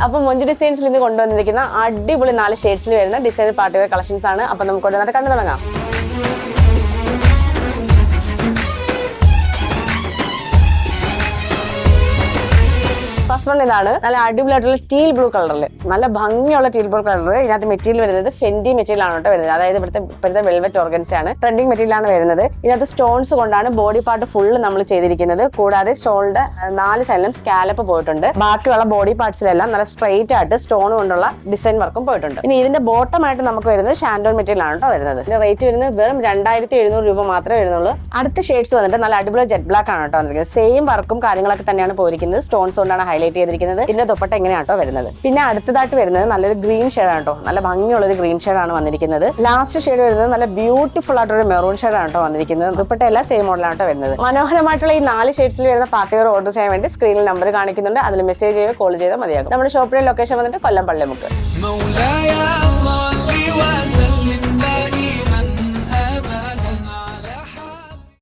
അപ്പൊ മൊഞ്ച് ഡിസൈൻസിൽ ഇന്ന് കൊണ്ടുവന്നിരിക്കുന്ന അടിപൊളി 4 ഷെയ്ഡ്സിൽ വരുന്ന ഡിസൈനർ പാർട്ടി വെയർ കളക്ഷൻസ് ആണ്. അപ്പൊ നമുക്ക് കൊണ്ടുവന്നിട്ട് കണ്ടു തുടങ്ങാം. ഫസ്റ്റ് വൺ ഇതാണ്. നല്ല അടിപൊളിയായിട്ടുള്ള ടീൽ ബ്ലൂ കളറിൽ, നല്ല ഭംഗിയുള്ള ടീൽ ബ്ലൂ കളറിൽ. ഇതിനകത്ത് മെറ്റീരിയൽ വരുന്നത് ഫെൻഡി മെറ്റീരിയൽ ആണ് കേട്ടോ വരുന്നത്. അതായത് ഇപ്പോഴത്തെ വെൽവെറ്റ് ഓർഗൻസ ആണ്, ട്രെൻഡിങ് മെറ്റീരിയൽ ആണ് വരുന്നത്. ഇതിനകത്ത് സ്റ്റോൺസ് കൊണ്ടാണ് ബോഡി പാർട്ട് ഫുള്ള് നമ്മൾ ചെയ്തിരിക്കുന്നത്. കൂടാതെ സ്റ്റോണിന്റെ 4 സൈഡിലും സ്കാലപ്പ് പോയിട്ടുണ്ട്. ബാക്കിയുള്ള ബോഡി പാർട്സിലെല്ലാം നല്ല സ്ട്രെയിറ്റ് ആയിട്ട് സ്റ്റോൺ കൊണ്ടുള്ള ഡിസൈൻ വർക്കും പോയിട്ടുണ്ട്. ഇനി ഇതിന്റെ ബോട്ടം ആയിട്ട് നമുക്ക് വരുന്നത് ഷാൻഡോൺ മെറ്റീരിയൽ ആണ് കേട്ടോ വരുന്നത്. ഇതിന്റെ റേറ്റ് വരുന്നത് വെറും 2700 രൂപ മാത്രമേ വരുന്നുള്ളൂ. അടുത്ത ഷെയ്ഡ്സ് വന്നിട്ട് നല്ല അടിപൊളി ജെറ്റ് ബ്ലാക്ക് ആണ് കേട്ടോ വന്നിരിക്കുന്നത്. സെയിം വർക്കും കാര്യങ്ങളൊക്കെ തന്നെയാണ് പോയിരിക്കുന്നത്. സ്റ്റോൺസ് കൊണ്ടാണ് ഹൈലൈറ്റ് ചെയ്തിരിക്കുന്നത്. ഇതിന്റെ ദുപ്പട്ട എങ്ങനെയാട്ടോ വരുന്നത്. പിന്നെ അടുത്തതായിട്ട് വരുന്നത് നല്ലൊരു ഗ്രീൻ ഷെയ്ഡ് ആണ് കേട്ടോ. നല്ല ഭംഗിയുള്ള ഒരു ഗ്രീൻ ഷെയ്ഡ് ആണ് വന്നിരിക്കുന്നത്. ലാസ്റ്റ് ഷെയ്ഡ് വരുന്നത് നല്ല ബ്യൂട്ടിഫുൾ ആയിട്ടൊരു മെറൂൺ ഷെയ്ഡ് ആണ് കേട്ടോ വന്നിരിക്കുന്നത്. ദുപ്പട്ട എല്ലാം സെയിം മോഡലാണ് കേട്ടോ വരുന്നത്. മനോഹരമായിട്ടുള്ള ഈ 4 ഷെയ്ഡ്സിൽ വരുന്ന പാർട്ടി വെയർ ഓർഡർ ചെയ്യാൻ വേണ്ടി സ്ക്രീനിൽ നമ്പർ കാണിക്കുന്നുണ്ട്. അതിൽ മെസ്സേജ് ചെയ്യുകയോ കോൾ ചെയ്താൽ മതിയാകും. നമ്മുടെ ഷോപ്പിലെ ലൊക്കേഷൻ വന്നിട്ട് കൊല്ലം പള്ളിമുക്ക്.